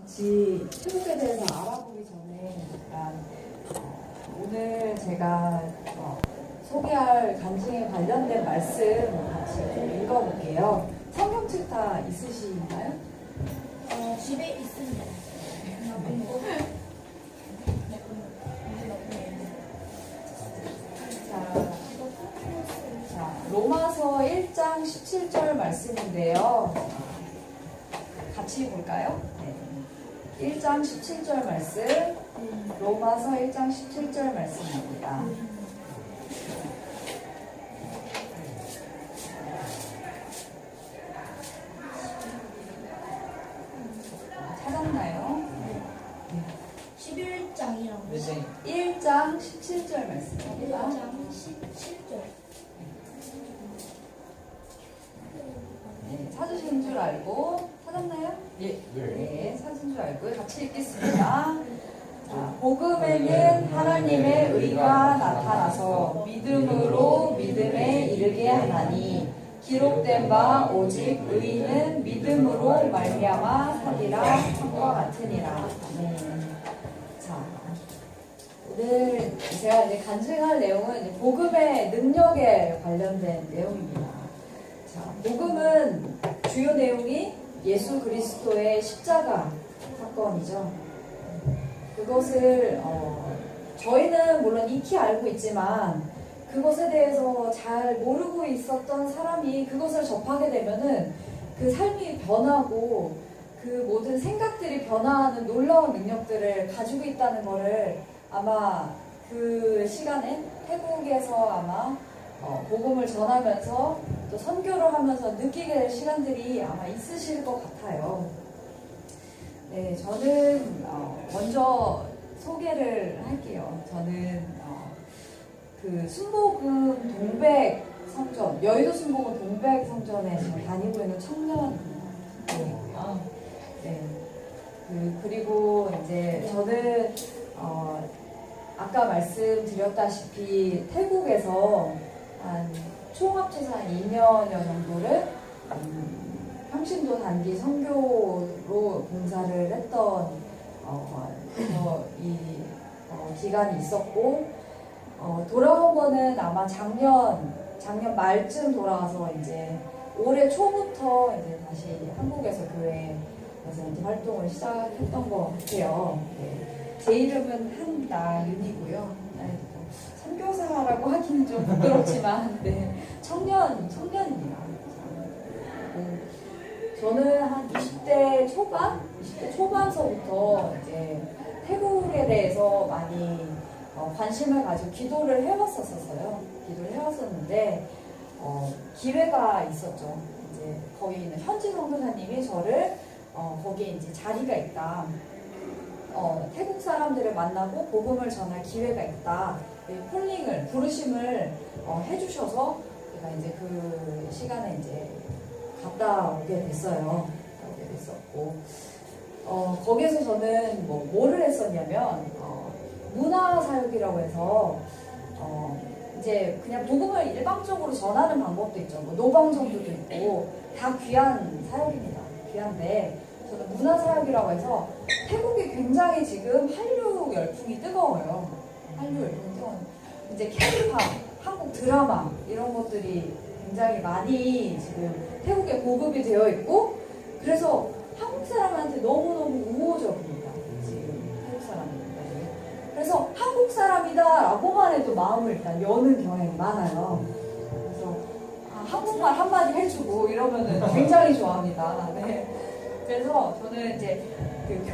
같이 태국에 대해서 알아보기 전에 일단 오늘 제가 소개할 간증에 관련된 말씀 같이 좀 읽어볼게요. 성경책 다 있으신가요? 집에 있습니다. 자, 로마서 1장 17절 말씀인데요. 같이 볼까요? 네. 1장 17절 말씀, 로마서 1장 17절 말씀입니다. 찾았나요? 11장이라고. 1장 17절 말씀입니다. 1장 17절. 네, 찾으신 줄 알고 찾았나요? 네, 찾은 줄 알고 같이 읽겠습니다. 자, 복음에는 하나님의 의가 나타나서 믿음으로 믿음에 이르게 하나니 기록된 바 오직 의인은 믿음으로 말미암아 살리라 함과 같으니라. 자, 오늘 제가 이제 간증할 내용은 이제 복음의 능력에 관련된 내용입니다. 자, 복음은 주요 내용이 예수 그리스도의 십자가 사건이죠. 그것을 저희는 물론 익히 알고 있지만 그것에 대해서 잘 모르고 있었던 사람이 그것을 접하게 되면은 그 삶이 변하고 그 모든 생각들이 변화하는 놀라운 능력들을 가지고 있다는 것을 아마 그 시간에 태국에서 아마 복음을 전하면서 또 선교를 하면서 느끼게 될 시간들이 아마 있으실 것 같아요. 네, 저는 먼저 소개를 할게요. 저는 그 순복음 동백 성전, 여의도 순복음 동백 성전에 지금 다니고 있는 청년이고요. 네. 그리고 이제 저는 아까 말씀드렸다시피 태국에서 총 합쳐서 한 2년여 정도를 평신도 단기 선교로 봉사를 했던 기간이 있었고 돌아온 거는 아마 작년 말쯤 돌아와서 이제 올해 초부터 이제 다시 한국에서 교회에서 이제 활동을 시작했던 것 같아요. 네. 제 이름은 한나윤이고요. 선교사라고 하기는 좀 부끄럽지만 네. 청년입니다. 저는 한 20대 초반서부터 이제 태국에 대해서 많이 관심을 가지고 기도를 해왔었어요. 기도를 해왔었는데 기회가 있었죠. 이제 거기 있는 현지 선교사님이 저를 거기에 이제 자리가 있다. 태국 사람들을 만나고 복음을 전할 기회가 있다. 부르심을 해주셔서 제가 이제 그 시간에 이제 갔다 오게 됐어요. 거기에서 저는 뭐를 했었냐면 문화사역이라고 해서 이제 그냥 복음을 일방적으로 전하는 방법도 있죠. 노방전도도 있고 다 귀한 사역입니다. 귀한데 저는 문화사역이라고 해서 태국이 굉장히 지금 한류 열풍이 뜨거워요. 한류 열풍이 뜨거워요. 이제 K-팝, 한국 드라마 이런 것들이 굉장히 많이 지금 태국에 보급이 되어 있고 그래서 한국 사람한테 너무너무 우호적입니다. 지금 태국 사람들이. 그래서 한국 사람이다라고만 해도 마음을 일단 여는 경향이 많아요. 그래서 한국말 한마디 해주고 이러면은 굉장히 좋아합니다. 네. 그래서 저는 이제 그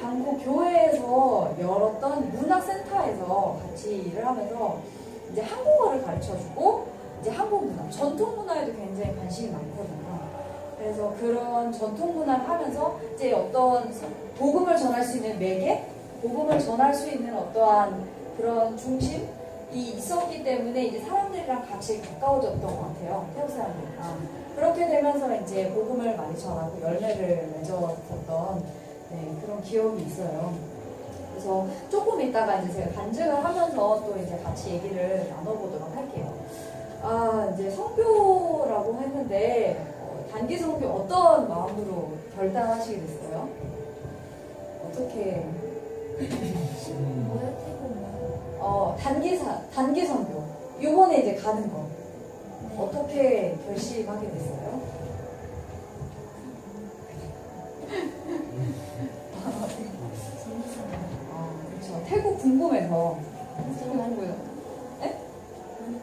방콕 교회에서 열었던 문화센터에서 같이 일을 하면서 이제 한국어를 가르쳐주고 이제 한국 문화, 전통 문화에도 굉장히 관심이 많거든요. 그래서 그런 전통 문화를 하면서 이제 어떤 복음을 전할 수 있는 매개, 복음을 전할 수 있는 어떠한 그런 중심이 있었기 때문에 이제 사람들이랑 같이 가까워졌던 것 같아요. 태국 사람들이랑. 그렇게 되면서 이제 복음을 많이 전하고 열매를 맺었었던 그런 기억이 있어요. 그래서 조금 이따가 이제 제가 간증을 하면서 또 이제 같이 얘기를 나눠보도록 할게요. 이제 선교라고 했는데 단기 선교 어떤 마음으로 결단하시게 됐어요? 어떻게 뭐야 태국 뭐? 단기 선교 이번에 이제 가는 거 어떻게 결심하게 됐어요? 재밌어요. 그렇죠. 태국 궁금해서. 저 많이 궁금해요. 네? 많이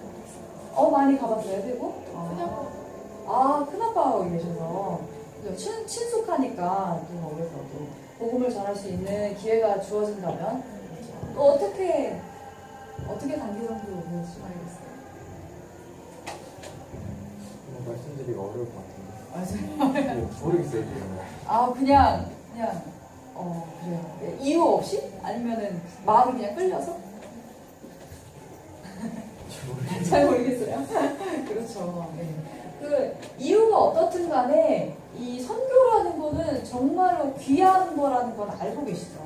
가봤어요. 많이 가봤어요, 태국? 그냥 큰아빠가 계셔서. 친숙하니까 또 그래서 또 복음을 전할 수 있는 기회가 주어진다면 또 어떻게 단기 선교 결심하겠어요? 말씀드리기가 어려울 것 같은데. 맞아요. 네, 모르겠어요, 지금. 그냥 그래요. 네, 이유 없이? 아니면은 마음이 그냥 끌려서? 잘 모르겠어요. 그렇죠. 네. 그 이유가 어떻든 간에 이 선교라는 거는 정말로 귀한 거라는 건 알고 계시죠.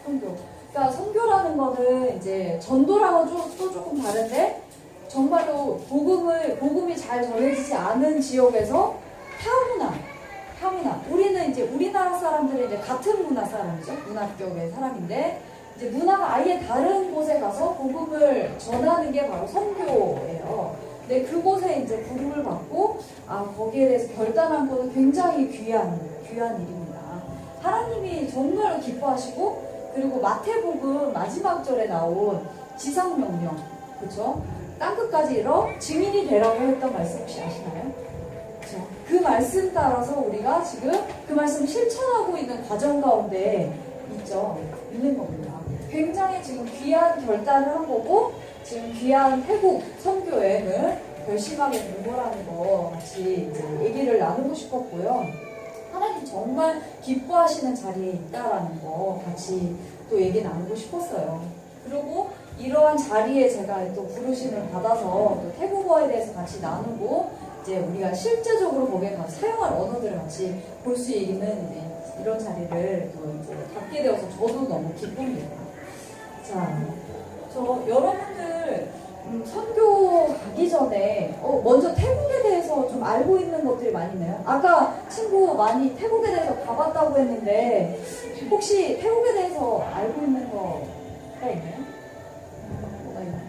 선교. 그러니까 선교라는 거는 이제 전도랑은 또 조금 다른데 정말로 복음이 잘 전해지지 않은 지역에서 타문화. 우리는 이제 우리나라 사람들은 이제 같은 문화 사람이죠. 문화격의 사람인데 이제 문화가 아예 다른 곳에 가서 복음을 전하는 게 바로 선교예요. 근데 그곳에 이제 부름을 받고 거기에 대해서 결단한 것은 굉장히 귀한 일입니다. 하나님이 정말 기뻐하시고 그리고 마태복음 마지막 절에 나온 지상명령 그렇죠? 땅끝까지 이뤄 증인이 되라고 했던 말씀 혹시 아시나요? 그렇죠? 그 말씀 따라서 우리가 지금 그 말씀 실천하고 있는 과정 가운데 있는 겁니다. 굉장히 지금 귀한 결단을 한 거고 지금 귀한 태국 선교여행을 결심하게 된 거라는 거 같이 이제 얘기를 나누고 싶었고요. 하나님 정말 기뻐하시는 자리에 있다라는 거 같이 또 얘기 나누고 싶었어요. 그리고 이러한 자리에 제가 또 부르심을 받아서 또 태국어에 대해서 같이 나누고 이제 우리가 실제적으로 거기에 가서 사용할 언어들을 같이 볼 수 있는 이제 이런 자리를 또 이제 갖게 되어서 저도 너무 기쁩니다. 자, 여러분들 선교 가기 전에 먼저 태국에 대해서 좀 알고 있는 것들이 많이 있나요? 아까 친구 많이 태국에 대해서 가봤다고 했는데 혹시 태국에 대해서 알고 있는 거가 있나요? 뭐가 있나요?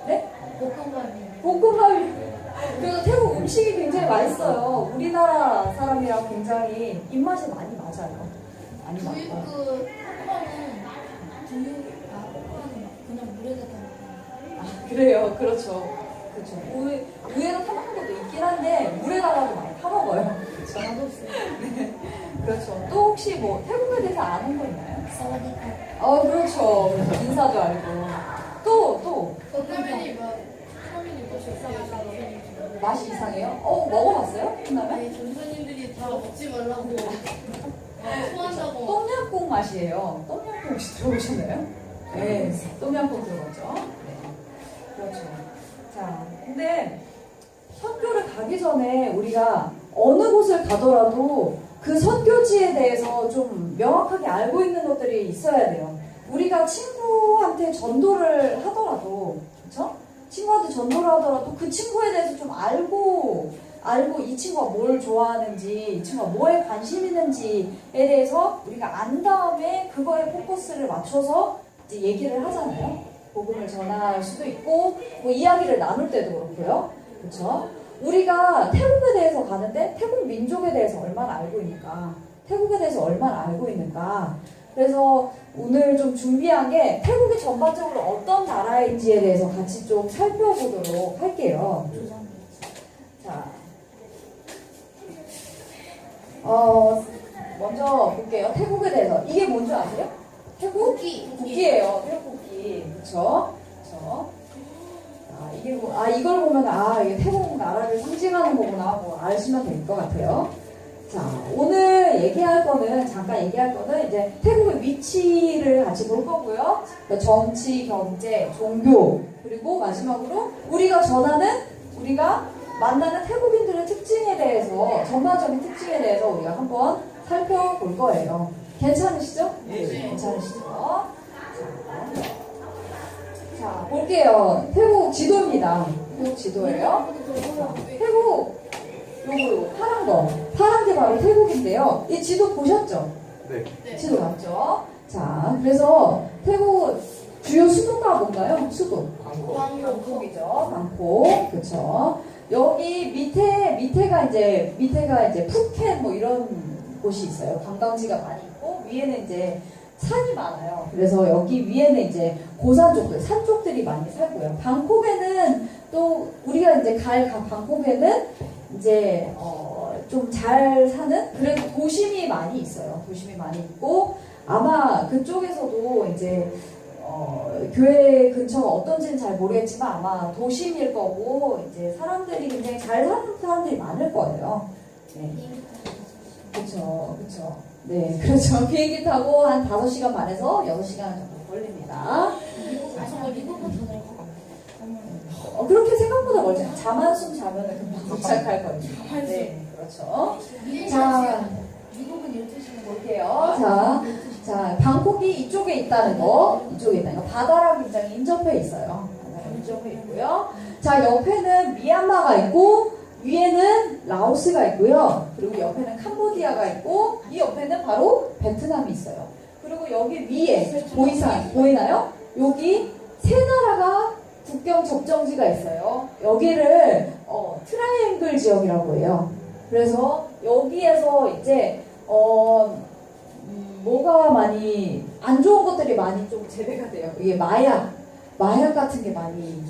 네? 볶음밥이. 그래서 태국 음식이 굉장히 맛있어요. 우리나라 사람이랑 굉장히 입맛이 많이 맞아요. 많이 맞고. 그냥 물에다 담고. 그래요. 그렇죠. 우에다 타먹는 것도 있긴 한데 물에다가도 많이 타먹어요. 그렇죠. 나도 없어요. 네. 그렇죠. 또 혹시 뭐 태국에 대해서 아는 거 있나요? 사와디카. 그렇죠. 인사도 알고. 또 화면이 맛이 없어요. 맛이 이상해요? 먹어봤어요? 콩라면? 네, 전사님들이 다 먹지 말라고 토한다고. 똠양꿍 맛이에요. 똠양꿍 혹시 들어보셨나요? 네, 똠양꿍 들어봤죠? 네, 그렇죠. 자, 근데 선교를 가기 전에 우리가 어느 곳을 가더라도 그 선교지에 대해서 좀 명확하게 알고 있는 것들이 있어야 돼요. 우리가 친구한테 전도를 하더라도, 그렇죠? 친구한테 전도를 하더라도 그 친구에 대해서 좀 알고 이 친구가 뭘 좋아하는지, 이 친구가 뭐에 관심 있는지에 대해서 우리가 안 다음에 그거에 포커스를 맞춰서 이제 얘기를 하잖아요. 복음을 전할 수도 있고, 뭐 이야기를 나눌 때도 그렇고요. 그렇죠? 우리가 태국에 대해서 가는데 태국 민족에 대해서 얼마나 알고 있는가? 태국에 대해서 얼마나 알고 있는가? 그래서 오늘 좀 준비한 게 태국이 전반적으로 어떤 나라인지에 대해서 같이 좀 살펴보도록 할게요. 자, 먼저 볼게요. 태국에 대해서. 이게 뭔지 아세요? 태국? 국기예요. 태국 국기. 그쵸? 이걸 보면, 이게 태국 나라를 상징하는 거구나, 뭐, 아시면 될 것 같아요. 자, 오늘 잠깐 얘기할 거는, 이제, 태국의 위치를 같이 볼 거고요. 정치, 경제, 종교, 그리고 마지막으로, 우리가 만나는 태국인들의 특징에 대해서, 전반적인 특징에 대해서 우리가 한번 살펴볼 거예요. 괜찮으시죠? 네. 괜찮으시죠? 자, 볼게요. 태국 지도입니다. 태국 지도예요. 태국 요거 파란 게 바로 태국인데요. 이 지도 보셨죠? 네. 네. 지도 맞죠? 자, 그래서 태국 주요 수도가 뭔가요? 수도. 방콕이죠. 방콕. 그렇죠. 여기 밑에가 이제 푸켓 뭐 이런 곳이 있어요. 관광지가 많이 있고 위에는 이제 산이 많아요. 그래서 여기 위에는 이제 고산 쪽들, 산 쪽들이 많이 살고요. 방콕에는 또 우리가 이제 갈 방콕에는 이제 좀 잘 사는 그래도 도심이 많이 있어요. 도심이 많이 있고 아마 그쪽에서도 이제 교회 근처가 어떤지는 잘 모르겠지만 아마 도심일 거고 이제 사람들이 굉장히 잘 사는 사람들이 많을 거예요. 네. 그렇죠. 네, 그렇죠. 비행기 타고 한 5시간 반에서 6시간 정도 걸립니다. 미국은 더 넓어. 그렇게 생각보다 멀지. 잠 한숨 자면은 금방 도착할 거니까. 네, 그렇죠. 자, 미국은 12시간 볼게요. 자, 방콕이 이쪽에 있다는 거. 바다랑 굉장히 인접해 있어요. 바다랑 인접해 있고요. 자, 옆에는 미얀마가 있고, 위에는 라오스가 있고요. 그리고 옆에는 캄보디아가 있고, 이 옆에는 바로 베트남이 있어요. 그리고 여기 위에 보이나요? 여기 세 나라가 국경 접정지가 있어요. 여기를 트라이앵글 지역이라고 해요. 그래서 여기에서 이제 뭐가 많이 안 좋은 것들이 많이 좀 재배가 돼요. 이게 마약 같은 게 많이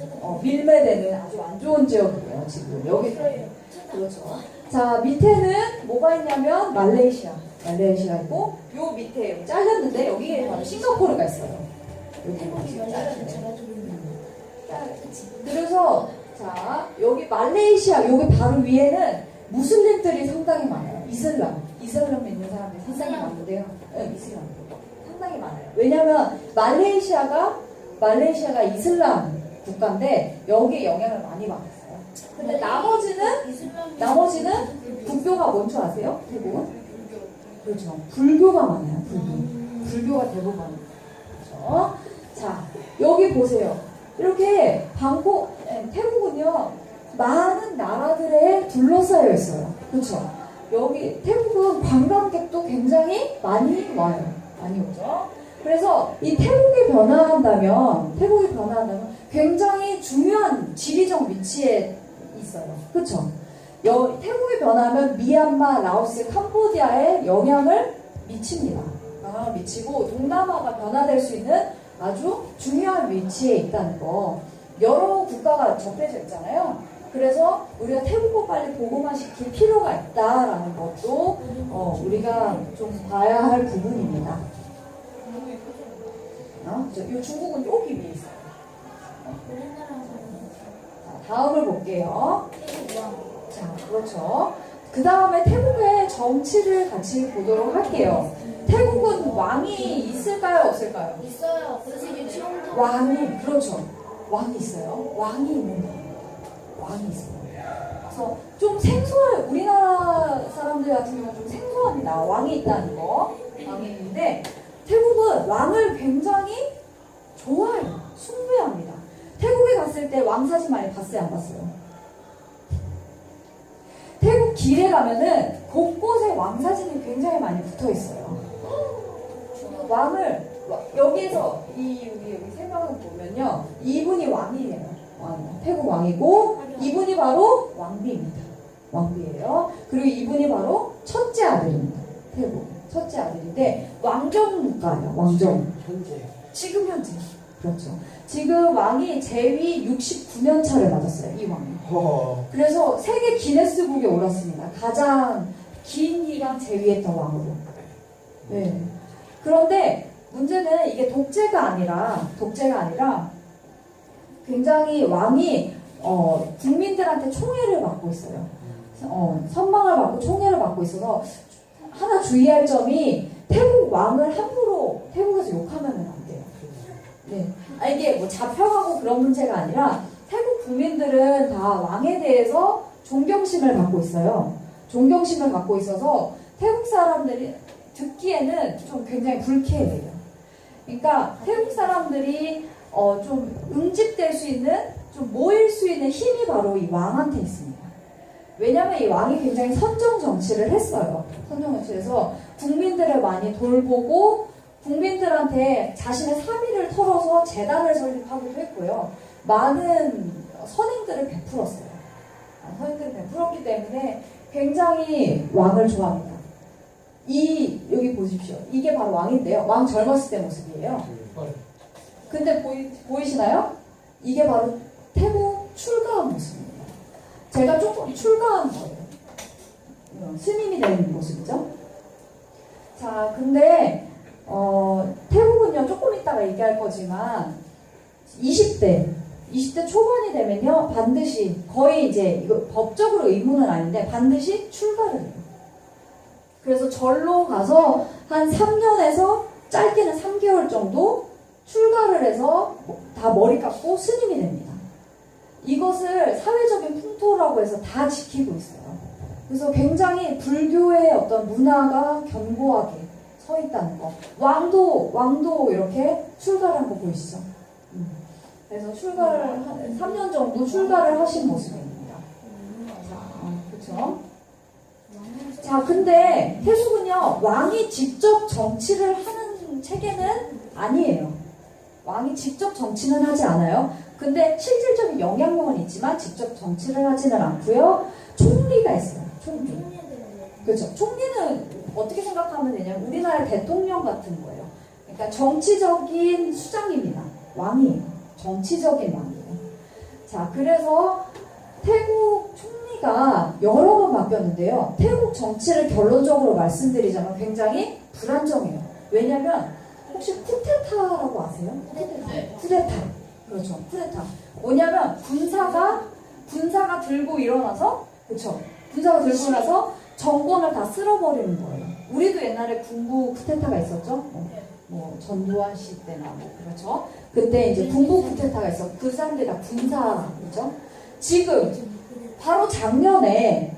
밀매되는 아주 안 좋은 지역이에요. 지금 여기 그렇죠. 자, 밑에는 뭐가 있냐면 말레이시아 있고 요 밑에 여기 잘렸는데 여기에 바로 싱가포르가 있어요. 여기 지금 잘렸는데. 그래서 자, 여기 말레이시아 여기 바로 위에는 무슬림들이 상당히 많아요. 이슬람 믿는 사람들이 상당히 많은데요. 네, 이슬람 상당히 많아요. 왜냐면 말레이시아가 이슬람 국가인데 여기에 영향을 많이 받았어요. 근데 나머지는 국교가 뭔 줄 아세요? 대부분? 그렇죠. 불교가 많아요. 불교가 대부분. 그렇죠. 자, 여기 보세요. 이렇게 태국은요, 많은 나라들에 둘러싸여 있어요. 그렇죠. 여기 태국은 관광객도 굉장히 많이 와요. 많이 오죠. 그래서 이 태국이 변화한다면 굉장히 중요한 지리적 위치에 있어요. 그렇죠. 태국이 변화하면 미얀마, 라오스, 캄보디아에 영향을 미칩니다. 영향을 미치고 동남아가 변화될 수 있는 아주 중요한 위치에 있다는 거. 여러 국가가 접해져 있잖아요. 그래서 우리가 태국어 빨리 복음화시킬 필요가 있다라는 것도 우리가 좀 봐야 할 부분입니다. 이 중국은 여기 위에 있어요. 자, 다음을 볼게요. 자, 그렇죠. 그 다음에 태국의 정치를 같이 보도록 할게요. 태국은 왕이 있을까요, 없을까요? 있어요. 그래서 이게 처음부터 그렇죠. 왕이 있어요. 왕이 있는데. 왕이 있어요. 그래서 좀 생소해요. 우리나라 사람들 같은 경우는 좀 생소합니다. 왕이 있다는 거. 왕이 있는데, 태국은 왕을 굉장히 좋아해요. 숭배합니다. 태국에 갔을 때 왕 사진 많이 봤어요, 안 봤어요? 태국 길에 가면은 곳곳에 왕 사진이 굉장히 많이 붙어 있어요. 왕을 여기에서 여기 세 명을 보면요, 이분이 왕이에요. 태국 왕이고 이분이 바로 왕비입니다. 왕비예요. 그리고 이분이 바로 첫째 아들입니다. 태국 첫째 아들인데 왕정 국가예요. 왕정. 지금 현재. 그렇죠. 지금 왕이 재위 69년 차를 맞았어요. 이 왕이. 그래서 세계 기네스북에 올랐습니다. 가장 긴 기간 재위했던 왕으로. 네. 그런데 문제는 이게 독재가 아니라 굉장히 왕이 국민들한테 총애를 받고 있어요. 선망을 받고 총애를 받고 있어서 하나 주의할 점이 태국 왕을 함부로 태국에서 욕하면 안 돼요. 네. 이게 뭐 잡혀가고 그런 문제가 아니라 태국 국민들은 다 왕에 대해서 존경심을 갖고 있어요. 존경심을 갖고 있어서 태국 사람들이 듣기에는 좀 굉장히 불쾌해요. 그러니까 태국 사람들이 좀 응집될 수 있는, 좀 모일 수 있는 힘이 바로 이 왕한테 있습니다. 왜냐하면 이 왕이 굉장히 선정 정치를 했어요. 선정 정치에서 국민들을 많이 돌보고 국민들한테 자신의 사비를 털어서 재단을 설립하기도 했고요. 많은 선행들을 베풀었어요. 선행들을 베풀었기 때문에 굉장히 왕을 좋아합니다. 여기 보십시오. 이게 바로 왕인데요. 왕 젊었을 때 모습이에요. 근데 보이시나요? 이게 바로 태국 출가한 모습입니다. 제가 조금 출가한 거예요. 스님이 된 모습이죠. 자, 근데 태국은요, 조금 이따가 얘기할 거지만 20대 초반이 되면요, 반드시 거의 이제 이거 법적으로 의무는 아닌데 반드시 출가를 해요. 그래서 절로 가서 한 3년에서 짧게는 3개월 정도 출가를 해서 다 머리 깎고 스님이 됩니다. 이것을 사회적인 풍토라고 해서 다 지키고 있어요. 그래서 굉장히 불교의 어떤 문화가 견고하게 서 있다는 거. 왕도 이렇게 출가를 한 거 보이시죠? 그래서 출가를 3년 정도 출가를 하신 모습입니다. 그렇죠? 자, 근데 태국은요, 왕이 직접 정치를 하는 체계는 아니에요. 왕이 직접 정치는 하지 않아요. 근데 실질적인 영향력은 있지만 직접 정치를 하지는 않고요. 총리가 있어요. 총리. 그렇죠. 총리는 어떻게 생각하면 되냐면 우리나라의 대통령 같은 거예요. 그러니까 정치적인 수장입니다. 왕이에요. 정치적인 왕이에요. 자, 그래서 태국 총리가 여러 번 바뀌었는데요. 태국 정치를 결론적으로 말씀드리자면 굉장히 불안정해요. 왜냐면 혹시 쿠데타라고 아세요? 쿠데타. 그렇죠. 쿠데타. 뭐냐면 군사가 들고 일어나서, 그렇죠. 군사가 들고 나서 정권을 다 쓸어버리는 거예요. 우리도 옛날에 군부 쿠데타가 있었죠. 뭐 전두환 씨 때나 뭐 그렇죠. 그때 이제 군부 쿠데타가 있어. 그 사람들이 다 군사죠. 지금 바로 작년에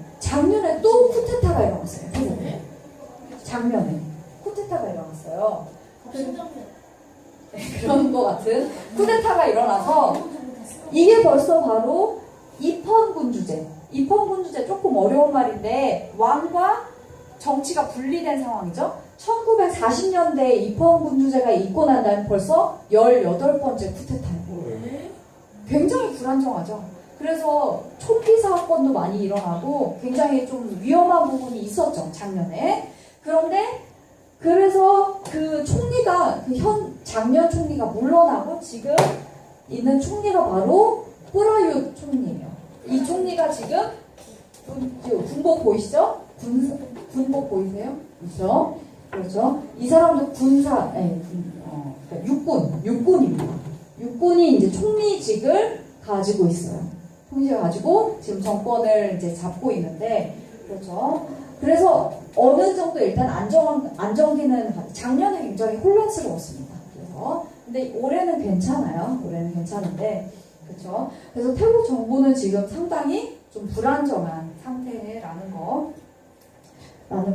또 쿠데타가 일어났어요. 작년에 쿠데타가 일어났어요. 그런 것 같은 쿠데타가 일어나서 이게 벌써 바로 입헌군주제. 입헌군주제 조금 어려운 말인데 왕과 정치가 분리된 상황이죠. 1940년대에 입헌군주제가 있고 난 다음에 벌써 18번째 쿠데타예요. 굉장히 불안정하죠. 그래서 총기 사건도 많이 일어나고 굉장히 좀 위험한 부분이 있었죠. 작년에. 그래서 그 총리가 작년 총리가 물러나고 지금 있는 총리가 바로 뿌라윳 총리예요. 이 총리가 지금 군복 보이시죠? 군복 보이세요? 그렇죠? 이 사람도 육군입니다. 육군이 이제 총리직을 가지고 있어요. 총리직을 가지고 지금 정권을 이제 잡고 있는데, 그렇죠? 그래서 어느 정도 일단 안정기는 작년에 굉장히 혼란스러웠습니다. 근데 올해는 괜찮아요. 올해는 괜찮은데, 그렇죠? 그래서 태국 정부는 지금 상당히 좀 불안정한 상태라는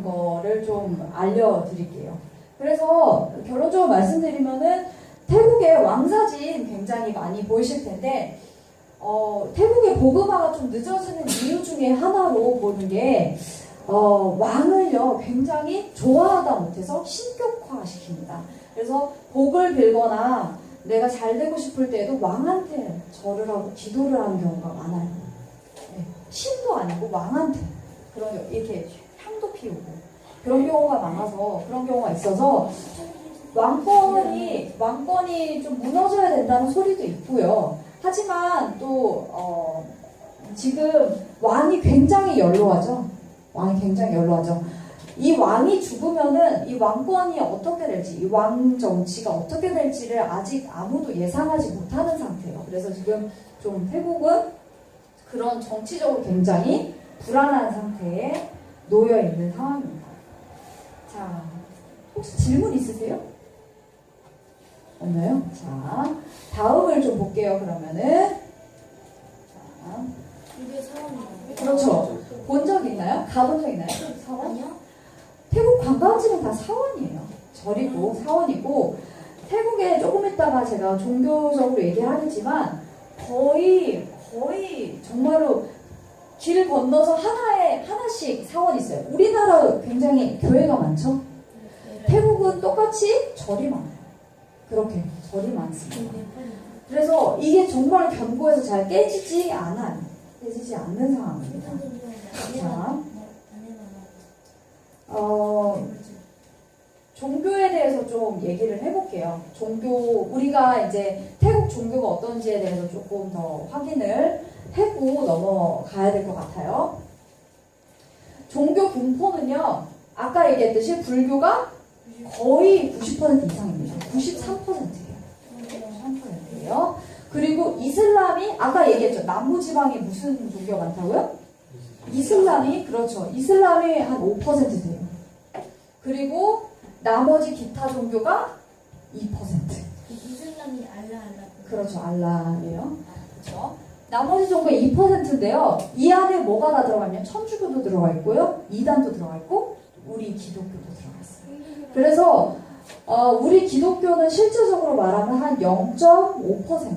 거를 좀 알려드릴게요. 그래서 결론적으로 말씀드리면은 태국의 왕사진 굉장히 많이 보이실 텐데, 태국의 복음화가 좀 늦어지는 이유 중에 하나로 보는 게, 왕을요, 굉장히 좋아하다 못해서 신격화시킵니다. 그래서 복을 빌거나 내가 잘 되고 싶을 때에도 왕한테 절을 하고 기도를 하는 경우가 많아요. 네, 신도 아니고 왕한테. 이렇게 향도 피우고. 그런 경우가 많아서, 그런 경우가 있어서, 왕권이 좀 무너져야 된다는 소리도 있고요. 하지만 또, 지금 왕이 굉장히 연로하죠. 이 왕이 죽으면은 이 왕권이 어떻게 될지, 이 왕 정치가 어떻게 될지를 아직 아무도 예상하지 못하는 상태예요. 그래서 지금 좀 태국은 그런 정치적으로 굉장히 불안한 상태에 놓여 있는 상황입니다. 자, 혹시 질문 있으세요? 없나요? 자, 다음을 좀 볼게요. 그러면은. 자. 이게 사원이에요. 그렇죠. 본 적 있나요? 가본 적 있나요? 사원? 아니요. 태국 관광지는 다 사원이에요. 절이고 사원이고, 태국에 조금 있다가 제가 종교적으로 얘기하겠지만 거의 정말로 길 건너서 하나씩 사원이 있어요. 우리나라 굉장히 교회가 많죠? 태국은 똑같이 절이 많아요. 그렇게 절이 많습니다. 그래서 이게 정말 견고해서 잘 깨지지 않아요. 깨지지 않는 상황입니다. 자, 종교에 대해서 좀 얘기를 해볼게요. 우리가 이제 태국 종교가 어떤지에 대해서 조금 더 확인을 하고 넘어가야 될 것 같아요. 종교 분포는요, 아까 얘기했듯이 불교가 거의 90% 이상입니다. 93%예요. 93%예요. 그리고 이슬람이 아까 얘기했죠. 남부지방에 무슨 종교가 많다고요? 이슬람이 그렇죠. 이슬람이 한 5% 돼요. 그리고 나머지 기타 종교가 2%. 이슬람이 알라. 그렇죠. 알라예요. 그렇죠. 나머지 종교 2%인데요. 이 안에 뭐가 다 들어가면 천주교도 들어가 있고요. 이단도 들어가 있고 우리 기독교도 들어가 있어요. 그래서 우리 기독교는 실질적으로 말하면 한 0.5% 정도.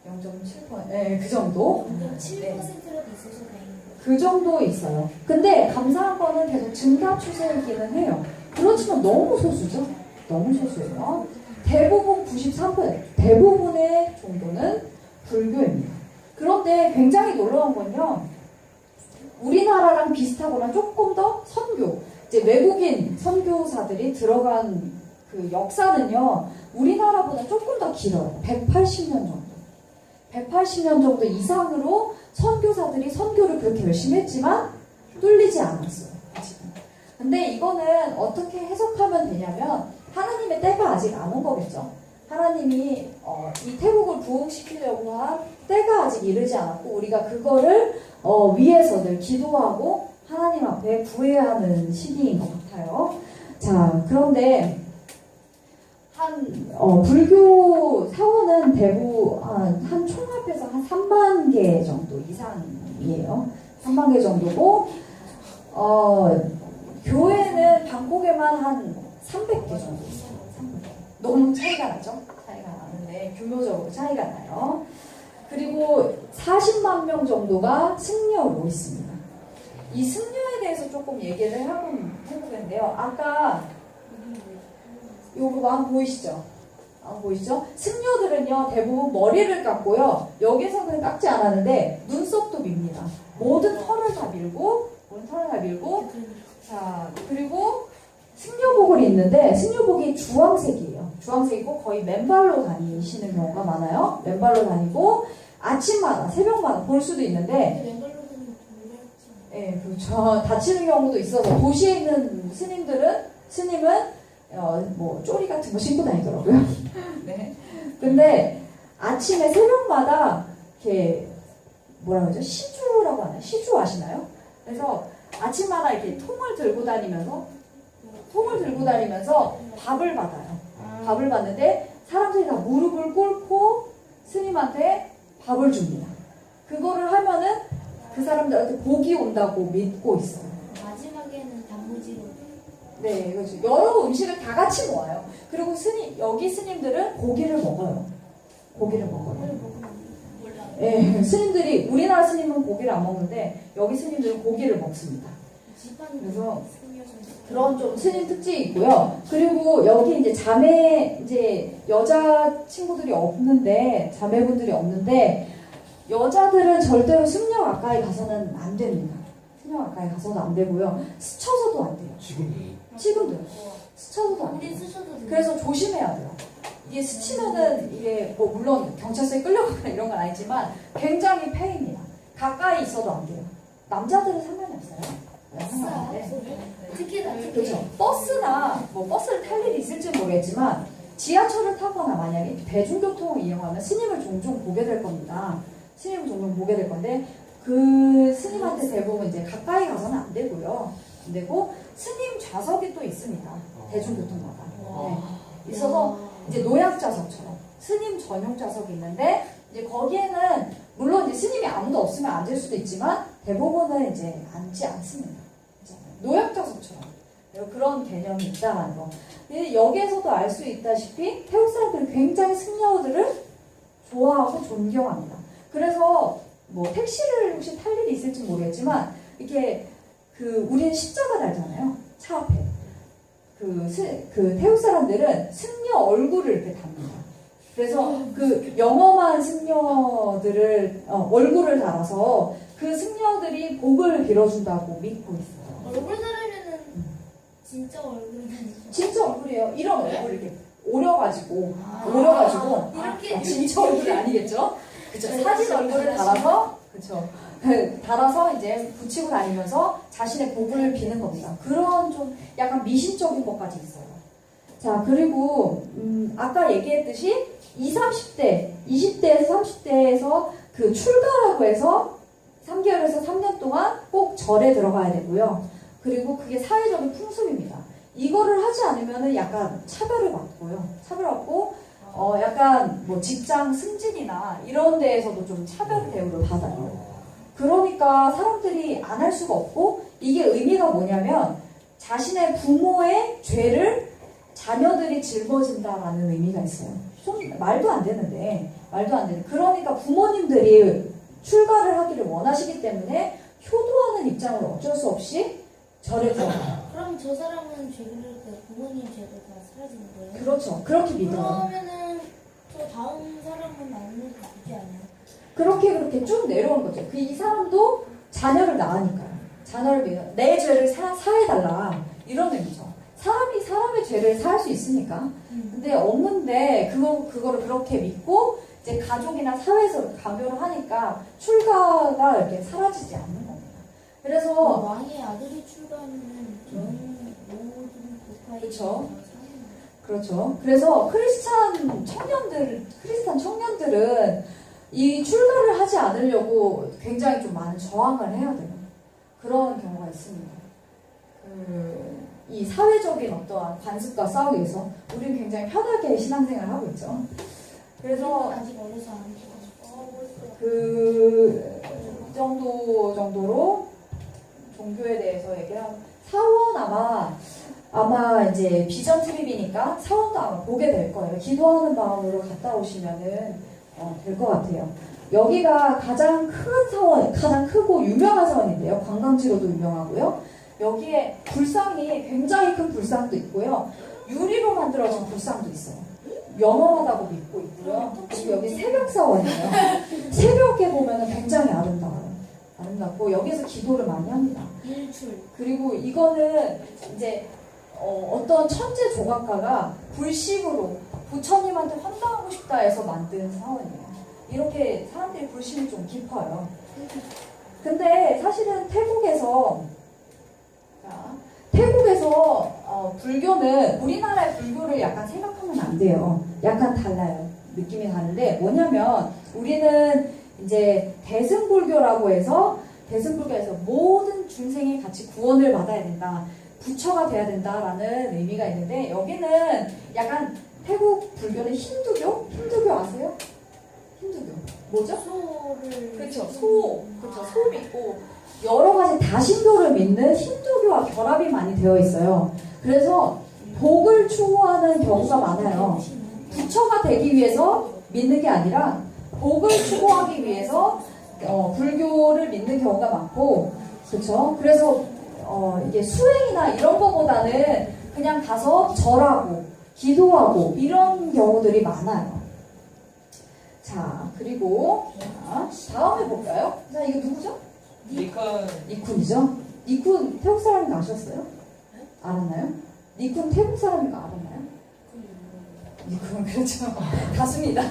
0.7%. 네, 그 정도. 7%라도 있어서 다행이에요. 그 정도 있어요. 근데 감사한 거는 계속 증가 추세이기는 해요. 그렇지만 너무 소수죠. 너무 소수예요. 대부분 93%, 대부분의 정도는 불교입니다. 그런데 굉장히 놀라운 건요. 우리나라랑 비슷하거나 조금 더 선교, 이제 외국인 선교사들이 들어간 그 역사는요. 우리나라보다 조금 더 길어요. 180년 정도. 180년 정도 이상으로 선교사들이 선교를 그렇게 열심히 했지만 뚫리지 않았어요. 아직은. 근데 이거는 어떻게 해석하면 되냐면 하나님의 때가 아직 안 온 거겠죠. 하나님이 이 태국을 부흥시키려고 한 때가 아직 이르지 않았고 우리가 그거를 위해서 늘 기도하고 하나님 앞에 구해야 하는 시기인 것 같아요. 자, 그런데 불교 사원은 대부분 한 총합해서 한 3만 개 정도 이상이에요. 3만 개 정도고 교회는 방콕에만 한 300개 정도 있어요. 300개. 너무 차이가 나죠? 차이가 나는데 규모적으로 차이가 나요. 그리고 40만 명 정도가 승려로 있습니다. 이 승려에 대해서 조금 얘기를 해보겠는데요. 아까 요거 안 보이시죠? 안 보이시죠? 승려들은요 대부분 머리를 깎고요. 여기서는 깎지 않았는데 눈썹도 밉니다. 모든 털을 다 밀고 자 그리고 승려복을 입는데 승려복이 주황색이에요. 주황색이고 거의 맨발로 다니시는 경우가 많아요. 맨발로 다니고 아침마다 새벽마다 볼 수도 있는데 예, 그렇죠. 다치는 경우도 있어서 도시에 있는 스님은 뭐 쪼리 같은 거 신고 다니더라고요. 네. 근데 아침에 새벽마다 이렇게 뭐라 그러죠? 시주라고 하나요? 시주 아시나요? 그래서 아침마다 이렇게 통을 들고 다니면서 밥을 받아요. 밥을 받는데 사람들이 다 무릎을 꿇고 스님한테 밥을 줍니다. 그거를 하면은 그 사람들한테 복이 온다고 믿고 있어요. 마지막에는 단무지로. 네, 그렇죠. 여러 음식을 다 같이 모아요. 그리고 여기 스님들은 고기를 먹어요. 네, 스님들이 우리나라 스님은 고기를 안 먹는데 여기 스님들은 고기를 먹습니다. 그래서 그런 좀 스님 특징이 있고요. 그리고 여기 이제 여자 친구들이 없는데 자매분들이 없는데 여자들은 절대로 승려 가까이 가서는 안 됩니다. 승려 가까이 가서는 안 되고요. 스쳐서도 안 돼요. 지금도 스쳐서도 안 돼요. 그래서 조심해야 돼요. 이게 스치면은 이게 뭐 물론 경찰서에 끌려가거나 이런 건 아니지만 굉장히 폐입니다. 가까이 있어도 안 돼요. 남자들은 상관이 없어요. 특히 그렇죠. 버스나 버스를 탈 일이 있을지 모르겠지만 지하철을 타거나 만약에 대중교통을 이용하면 스님을 종종 보게 될 겁니다. 스님을 종종 보게 될 건데 그 스님한테 대부분 이제 가까이 가서는 안 되고요. 안 되고 스님 좌석이 또 있습니다. 대중교통마다. 네. 있어서 이제 노약 좌석처럼 스님 전용 좌석이 있는데 이제 거기에는 물론 이제 스님이 아무도 없으면 앉을 수도 있지만 대부분은 이제 앉지 않습니다. 노약 좌석처럼 그런 개념이 있다는 거. 여기에서도 알 수 있다시피 태국 사람들은 굉장히 승려들을 좋아하고 존경합니다. 그래서 뭐 택시를 혹시 탈 일이 있을지 모르겠지만 이렇게 우리는 십자가 달잖아요. 차 앞에. 그 태국 사람들은 승려 얼굴을 이렇게 답니다. 그래서 그 영험한 승려들을 얼굴을 달아서 그 승려들이 복을 빌어준다고 믿고 있어요. 얼굴 다르면은 진짜 얼굴 다르죠. 진짜 얼굴이에요. 이런 얼굴 이렇게 오려가지고 이렇게 진짜 얼굴이 아니겠죠? 그쵸? 사진 얼굴을 달아서 그쵸? 달아서 이제 붙이고 다니면서 자신의 복을 비는 겁니다. 그런 좀 약간 미신적인 것까지 있어요. 자, 그리고 아까 얘기했듯이 20, 30대, 20대에서 30대에서 그 출가라고 해서 3개월에서 3년 동안 꼭 절에 들어가야 되고요. 그리고 그게 사회적인 풍습입니다. 이거를 하지 않으면 약간 차별을 받고요. 차별받고 약간 뭐 직장 승진이나 이런 데에서도 좀 차별 대우를 받아요. 그러니까 사람들이 안 할 수가 없고 이게 의미가 뭐냐면 자신의 부모의 죄를 자녀들이 짊어진다라는 의미가 있어요. 좀 말도 안 되는데 그러니까 부모님들이 출가를 하기를 원하시기 때문에 효도하는 입장으로 어쩔 수 없이 절에 들어가요. 그럼 저 사람은 죄를 부모님 죄를 다 사라지는 거예요? 그렇죠. 그렇게 믿어요. 그러면은 저 다음 사람은 나는 바뀌지 않아요? 그렇게 쭉 내려오는 거죠. 이 사람도 자녀를 낳으니까요. 자녀를 믿어. 내 죄를 사해달라. 이런 의미죠. 사람이 사람의 죄를 사할 수 있으니까. 근데 없는데 그거를 그렇게 믿고 이제 가족이나 사회에서 강요를 하니까 출가가 이렇게 사라지지 않는 겁니다. 그래서 왕의 아들이 출가하면 전 모든 국가의 그쵸. 그렇죠. 그래서 크리스찬 청년들은 이 출가를 하지 않으려고 굉장히 좀 많은 저항을 해야 돼요. 그런 경우가 있습니다. 이 사회적인 어떠한 관습과 싸우기 위해서 우리는 굉장히 편하게 신앙생활을 하고 있죠. 그래서 아직 어려서 안 해요. 그 정도로 종교에 대해서 얘기하고 사원 아마 이제 비전 트립이니까 사원도 아마 보게 될 거예요. 기도하는 마음으로 갔다 오시면은 될 것 같아요. 여기가 가장 큰 사원, 가장 크고 유명한 사원인데요. 관광지로도 유명하고요. 여기에 불상이 굉장히 큰 불상도 있고요. 유리로 만들어진 불상도 있어요. 영원하다고 믿고 있고요. 그리고 여기 새벽 사원이에요. 새벽에 보면 굉장히 아름다워요. 아름답고 여기서 기도를 많이 합니다. 일출. 그리고 이거는 이제 어떤 천재 조각가가 불심으로 부처님한테 헌당하고 싶다 해서 만든 사원이에요. 이렇게 사람들이 불심이 좀 깊어요. 근데 사실은 태국에서 불교는 우리나라의 불교를 약간 생각하면 안 돼요. 약간 달라요. 느낌이 다른데 뭐냐면 우리는 이제 대승불교라고 해서 모든 중생이 같이 구원을 받아야 된다. 부처가 돼야 된다라는 의미가 있는데 여기는 약간 태국 불교는 힌두교 아세요? 힌두교 뭐죠? 그렇죠. 소 믿고 여러 가지 다신교를 믿는 힌두교와 결합이 많이 되어 있어요. 그래서 복을 추구하는 경우가 많아요. 부처가 되기 위해서 믿는 게 아니라 복을 추구하기 위해서 불교를 믿는 경우가 많고, 그렇죠? 그래서 이게 수행이나 이런 거보다는 그냥 가서 절하고 기도하고 이런 경우들이 많아요. 자, 그리고 다음에 볼까요? 자, 이거 누구죠? 니쿤이죠? 니쿤 태국 사람인 거 아셨어요? 알았나요? 니쿤 태국 사람인 거 알았나요? 니쿤 그렇죠. 가수입니다.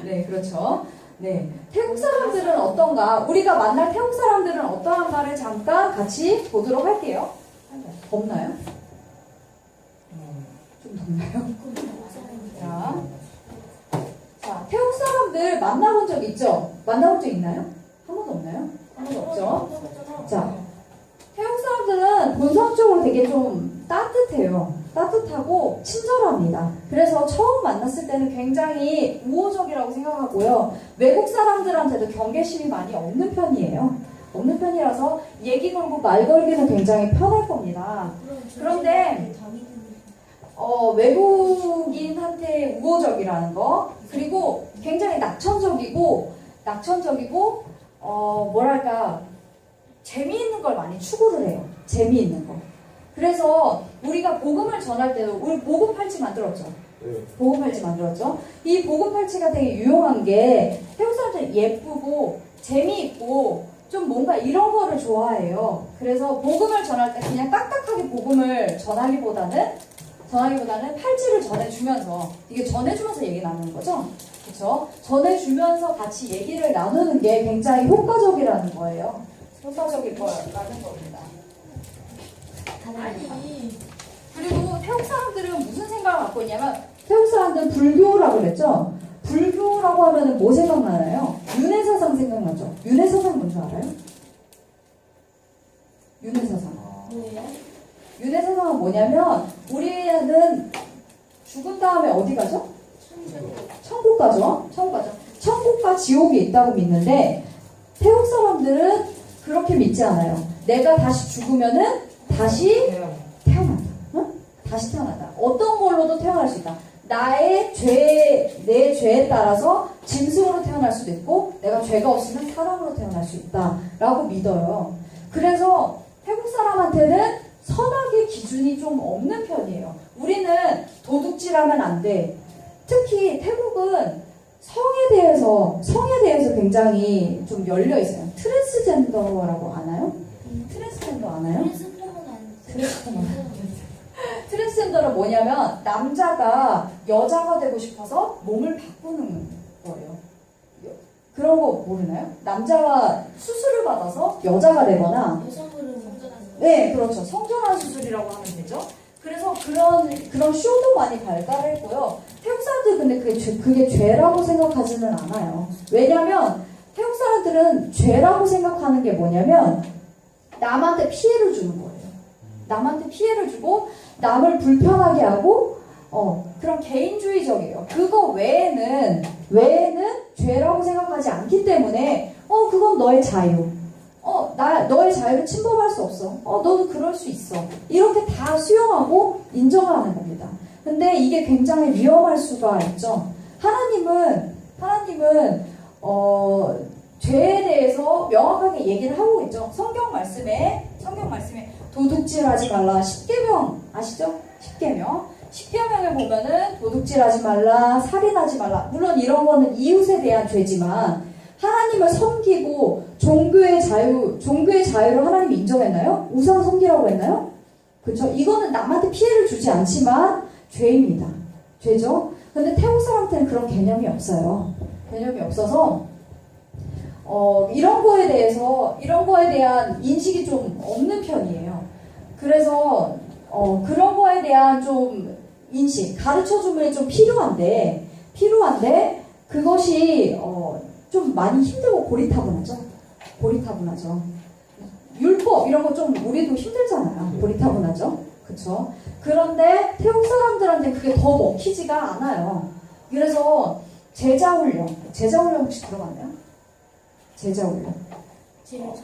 네, 그렇죠. 네, 태국 사람들은 어떤가? 우리가 만날 태국 사람들은 어떠한가를 잠깐 같이 보도록 할게요. 덥나요? 좀 덥나요? 자, 태국 사람들 만나본 적 있죠? 만나본 적 있나요? 한 번도 없나요? 한 번도 없죠? 자, 태국 사람들은 본성적으로 되게 좀 따뜻해요. 따뜻하고 친절합니다. 그래서 처음 만났을 때는 굉장히 우호적이라고 생각하고요. 외국 사람들한테도 경계심이 많이 없는 편이에요. 없는 편이라서 얘기 걸고 말 걸기는 굉장히 편할 겁니다. 그런데 외국인한테 우호적이라는 거, 그리고 굉장히 낙천적이고 뭐랄까, 재미있는 걸 많이 추구를 해요. 재미있는 거. 그래서 우리가 복음을 전할 때도, 우리 복음 팔찌 만들었죠. 네. 복음 팔찌 만들었죠. 이 복음 팔찌가 되게 유용한 게 태국 사람들이 예쁘고 재미있고 좀 뭔가 이런 거를 좋아해요. 그래서 복음을 전할 때 그냥 딱딱하게 복음을 전하기보다는 팔찌를 전해주면서, 이게 전해주면서 얘기 나누는 거죠. 그렇죠? 전해주면서 같이 얘기를 나누는 게 굉장히 효과적이라는 거예요. 효과적일 거라는 겁니다. 아니 그리고 태국 사람들은 무슨 생각을 갖고 있냐면, 태국 사람들은 불교라고 그랬죠? 불교라고 하면 뭐 생각나나요? 윤회사상 생각나죠? 윤회사상 뭔지 알아요? 윤회사상. 뭐예요? 윤회사상은 뭐냐면, 우리는 죽은 다음에 어디 가죠? 천국 가죠? 천국 가죠. 천국과 지옥이 있다고 믿는데, 태국 사람들은 그렇게 믿지 않아요. 내가 다시 죽으면은 다시 태어난다. 응? 다시 태어난다. 어떤 걸로도 태어날 수 있다. 내 죄에 따라서 짐승으로 태어날 수도 있고, 내가 죄가 없으면 사람으로 태어날 수 있다. 라고 믿어요. 그래서 태국 사람한테는 선악의 기준이 좀 없는 편이에요. 우리는 도둑질하면 안 돼. 특히 태국은 성에 대해서 굉장히 좀 열려 있어요. 트랜스젠더라고 아나요? 트랜스젠더 아나요? 트랜스젠더는 뭐냐면, 남자가 여자가 되고 싶어서 몸을 바꾸는 거예요. 그런 거 모르나요? 남자가 수술을 받아서 여자가 되거나, 여성으로 성전하는 네, 그렇죠. 성전환 수술이라고 하면 되죠. 그래서 그런 쇼도 많이 발달했고요. 태국 사람들 근데 그게 죄라고 생각하지는 않아요. 왜냐면 태국 사람들은 죄라고 생각하는 게 뭐냐면, 남한테 피해를 주는 거예요. 남한테 피해를 주고 남을 불편하게 하고 그런 개인주의적이에요. 그거 외에는 죄라고 생각하지 않기 때문에 그건 너의 자유. 너의 자유를 침범할 수 없어. 너도 그럴 수 있어. 이렇게 다 수용하고 인정을 하는 겁니다. 근데 이게 굉장히 위험할 수가 있죠. 하나님은 죄에 대해서 명확하게 얘기를 하고 있죠. 성경 말씀에 도둑질하지 말라. 10계명 아시죠? 10계명에 보면은 도둑질하지 말라, 살인하지 말라. 물론 이런 거는 이웃에 대한 죄지만, 하나님을 섬기고 종교의 자유를 하나님이 인정했나요? 우상 섬기라고 했나요? 그렇죠? 이거는 남한테 피해를 주지 않지만 죄입니다. 죄죠? 근데 태국 사람한테는 그런 개념이 없어요. 개념이 없어서 이런 거에 대한 인식이 좀 없는 편이에요. 그래서 그런 거에 대한 좀 인식, 가르쳐주면 좀 필요한데 그것이 좀 많이 힘들고 고리타분하죠. 율법 이런 거 좀 우리도 힘들잖아요. 고리타분하죠. 그쵸? 그런데 태국 사람들한테 그게 더 먹히지가 않아요. 그래서 제자훈련 혹시 들어봤나요? 제자훈련. 제일 잘